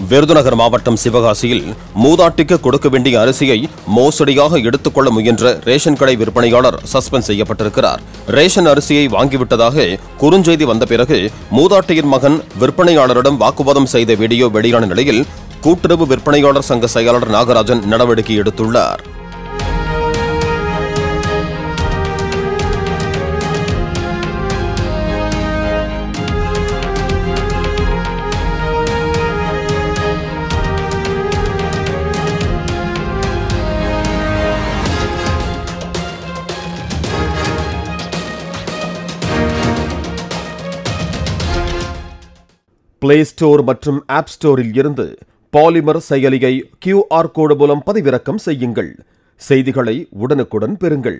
விருதுநகர் மாவட்டம் சிவகாசியில் மூதாட்டிக்கு கொடுக்க வேண்டிய அரிசியை மோசடியாக எடுத்துக்கொள்ள முயன்ற ரேஷன் கடை விற்பனையாளர் சஸ்பெண்ட் செய்யப்பட்டிருக்கிறார். ரேஷன் அரிசியை வாங்கிவிட்டதாக குறுஞ்செய்தி வந்த பிறகு மூதாட்டியின் மகன் விற்பனையாளரிடம் வாக்குவாதம் செய்த வீடியோ வெளியான நிலையில் கூட்டுறவு விற்பனையாளர் சங்க செயலாளர் நாகராஜன் நடவடிக்கை எடுத்துள்ளார். பிளே ஸ்டோர் மற்றும் ஆப் ஸ்டோரில் இருந்து பாலிமர் செயலியை QR கோடு மூலம் பதிவிறக்கம் செய்யுங்கள். செய்திகளை உடனுக்குடன் பெறுங்கள்.